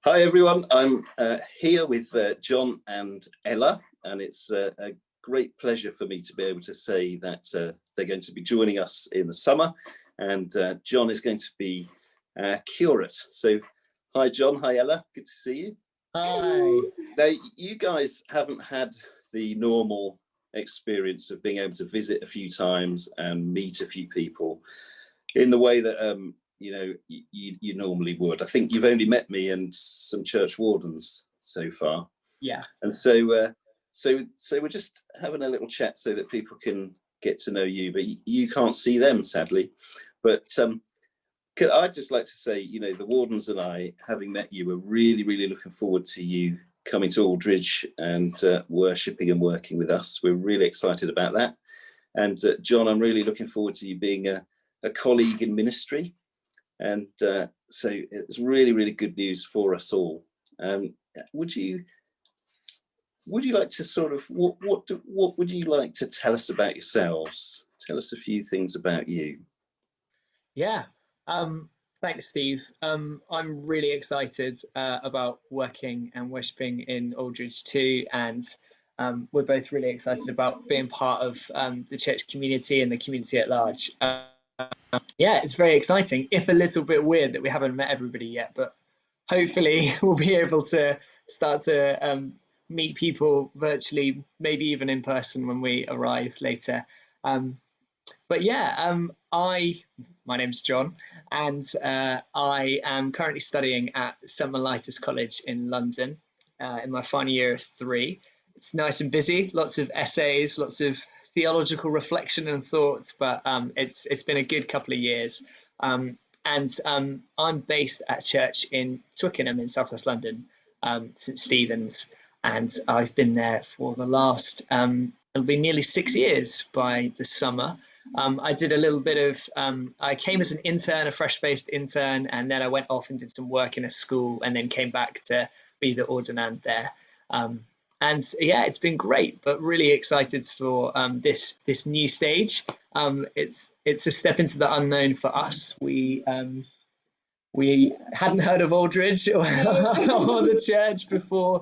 Hi everyone, I'm here with Jon and Ella, and it's a great pleasure for me to be able to say that they're going to be joining us in the summer, and Jon is going to be curate. So hi Jon, hi Ella, good to see you. Hi. Now you guys haven't had the normal experience of being able to visit a few times and meet a few people in the way that you normally would. I think you've only met me and some church wardens so far. Yeah. And so we're just having a little chat so that people can get to know you, but you can't see them sadly. But I'd just like to say, the wardens and I, having met you, are really, really looking forward to you coming to Aldridge and worshipping and working with us. We're really excited about that. And Jon, I'm really looking forward to you being a colleague in ministry. And so it's really, really good news for us all. Would you like to sort of, what would you like to tell us about yourselves? Tell us a few things about you. Yeah. Thanks, Steve. I'm really excited about working and worshipping in Aldridge too, and we're both really excited about being part of the church community and the community at large. Yeah, it's very exciting, if a little bit weird that we haven't met everybody yet, but hopefully we'll be able to start to meet people virtually, maybe even in person when we arrive later. But yeah, my name's Jon, and I am currently studying at St Mellitus College in London in my final year of 3. It's nice and busy, lots of essays, lots of theological reflection and thought, but it's been a good couple of years. And I'm based at a church in Twickenham in southwest London, St Stephen's, and I've been there for the last, it'll be nearly 6 years by the summer. I did a little bit of, I came as an intern, a fresh-faced intern, and then I went off and did some work in a school and then came back to be the ordinand there. And yeah, it's been great, but really excited for this new stage. It's a step into the unknown for us. We hadn't heard of Aldridge or the church before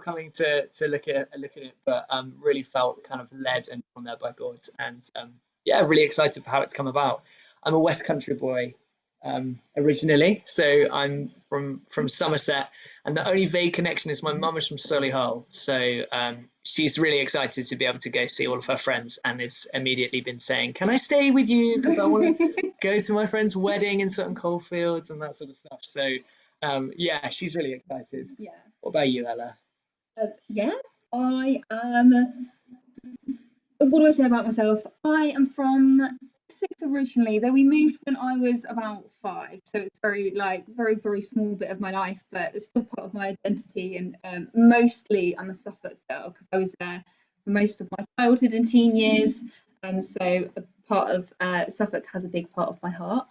coming to look at it, but really felt kind of led and drawn there by God, and yeah, really excited for how it's come about. I'm a West Country boy originally, so I'm from Somerset, and the only vague connection is my mum is from Solihull, so she's really excited to be able to go see all of her friends, and has immediately been saying, can I stay with you, because I want to go to my friend's wedding in Sutton Coldfields and that sort of stuff. So yeah, she's really excited. Yeah. What about you, Ella? Yeah, I am. What do I say about myself? I am from Essex originally, though we moved when I was about 5, so it's very, very small bit of my life, but it's still part of my identity. And mostly I'm a Suffolk girl because I was there for most of my childhood and teen years. So a part of Suffolk has a big part of my heart.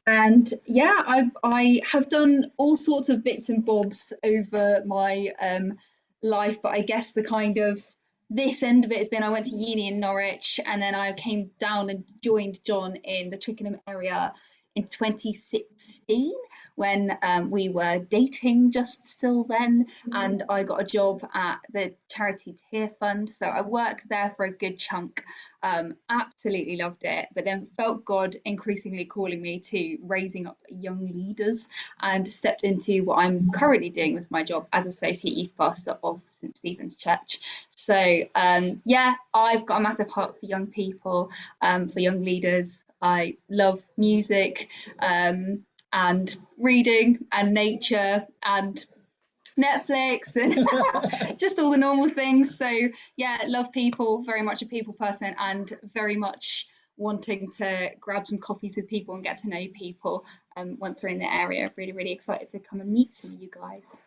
And yeah, I have done all sorts of bits and bobs over my life, but I guess the kind of this end of it has been I went to uni in Norwich, and then I came down and joined Jon in the Twickenham area in 2016 when we were dating just still then, and I got a job at the charity Tear Fund, so I worked there for a good chunk. Absolutely loved it, but then felt God increasingly calling me to raising up young leaders, and stepped into what I'm currently doing with my job as associate youth pastor of St Stephen's Church. So yeah, I've got a massive heart for young people, for young leaders. I love music and reading and nature and Netflix and just all the normal things. So yeah, love people, very much a people person, and very much wanting to grab some coffees with people and get to know people once we're in the area. Really, really excited to come and meet some of you guys.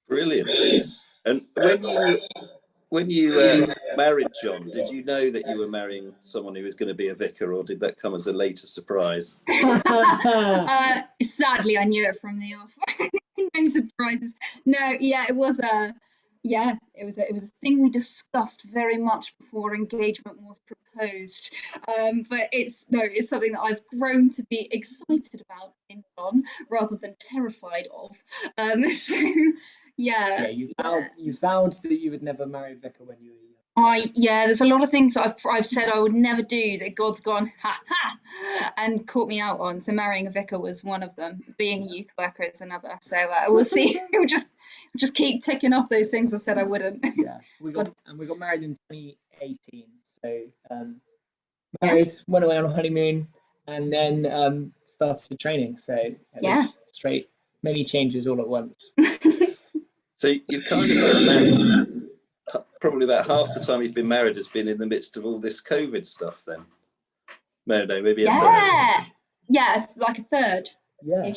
Brilliant. And when you married Jon, did you know that you were marrying someone who was going to be a vicar, or did that come as a later surprise? Sadly, I knew it from the off. No surprises. No, yeah, it was Yeah, it was a thing we discussed very much before engagement was proposed. But it's something that I've grown to be excited about in John rather than terrified of. So yeah. Yeah, you vowed that you would never marry a vicar when you were young. There's a lot of things that I've said I would never do that God's gone ha ha and caught me out on. So marrying a vicar was one of them. Being a youth worker is another. So we'll see. We'll just keep ticking off those things I said I wouldn't. Yeah, we got married in 2018. So married, went away on a honeymoon, and then started training. So it was straight, many changes all at once. So you've kind of been married. Probably about half the time you've been married has been in the midst of all this COVID stuff then. No, maybe a third. Yeah, like a third. Yeah,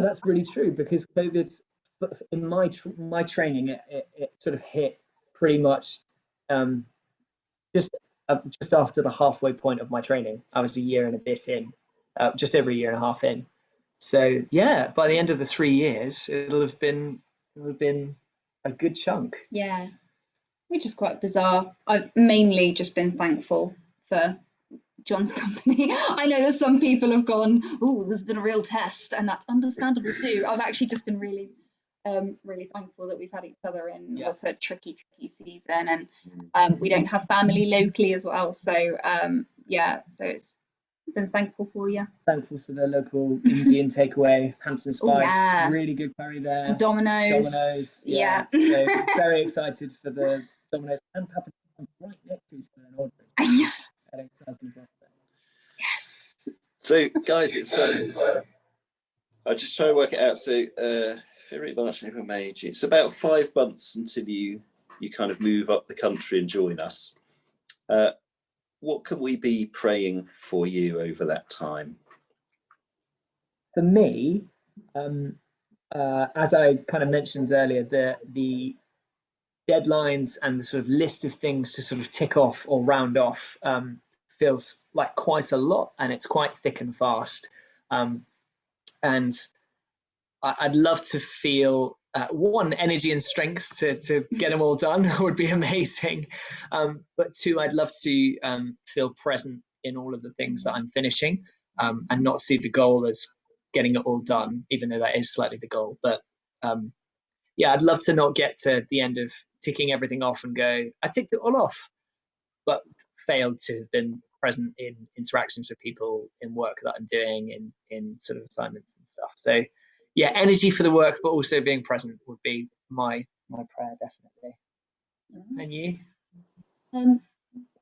that's really true, because COVID, in my training, it sort of hit pretty much just after the halfway point of my training. I was a year and a bit in, just over a year and a half in. So yeah, by the end of the 3 years, it'll have been a good chunk. Yeah, which is quite bizarre. I've mainly just been thankful for John's company. I know that some people have gone, oh, there's been a real test, and that's understandable too. I've actually just been really thankful that we've had each other in what's a tricky season, and we don't have family locally as well. So so it's been thankful for you. Thankful for the local Indian takeaway, Hampton Spice, really good curry there. Domino's, yeah. So very excited for the Domino's and Papa John's right next to each other in Aldridge. Yes. So guys, it's I just try to work it out. So February, March, April, May, June. It's about 5 months until you kind of move up the country and join us. What can we be praying for you over that time? For me, as I kind of mentioned earlier, the deadlines and the sort of list of things to sort of tick off or round off feels like quite a lot, and it's quite thick and fast. And I'd love to feel one, energy and strength to get them all done would be amazing. But two, I'd love to feel present in all of the things that I'm finishing, and not see the goal as getting it all done, even though that is slightly the goal. But I'd love to not get to the end of ticking everything off and go, I ticked it all off, but failed to have been present in interactions with people, in work that I'm doing, in sort of assignments and stuff. So yeah, energy for the work, but also being present would be my prayer, definitely. And you? I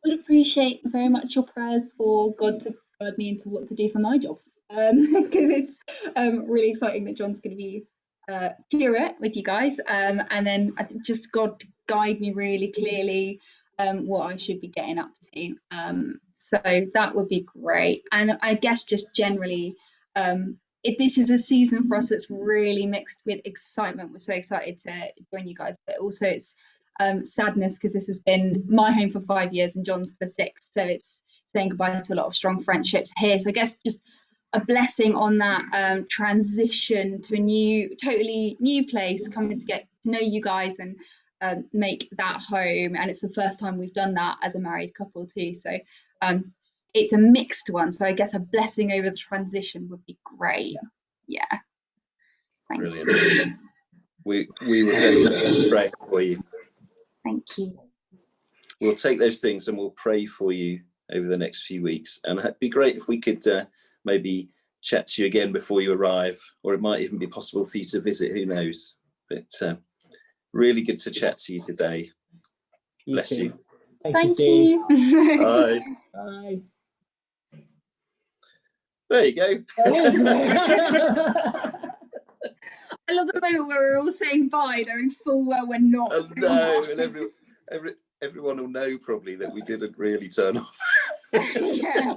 would appreciate very much your prayers for God to guide me into what to do for my job, because it's really exciting that John's going to be curate with you guys, and then I think just God to guide me really clearly what I should be getting up to. So that would be great. And I guess just generally, this is a season for us that's really mixed with excitement. We're so excited to join you guys, but also it's sadness, because this has been my home for 5 years and John's for 6. So it's saying goodbye to a lot of strong friendships here. So I guess just a blessing on that transition to a totally new place, coming to get to know you guys and make that home. And it's the first time we've done that as a married couple too. So it's a mixed one. So I guess a blessing over the transition would be great. Yeah. Thank you. We will definitely pray for you. Thank you. We'll take those things and we'll pray for you over the next few weeks. And it'd be great if we could maybe chat to you again before you arrive, or it might even be possible for you to visit, who knows. But really good to chat to you today. Bless you. Thank you. Bye. Bye. There you go. I love the moment where we're all saying bye, knowing full well we're not. Oh, no, and everyone will know probably that we didn't really turn off. Yeah.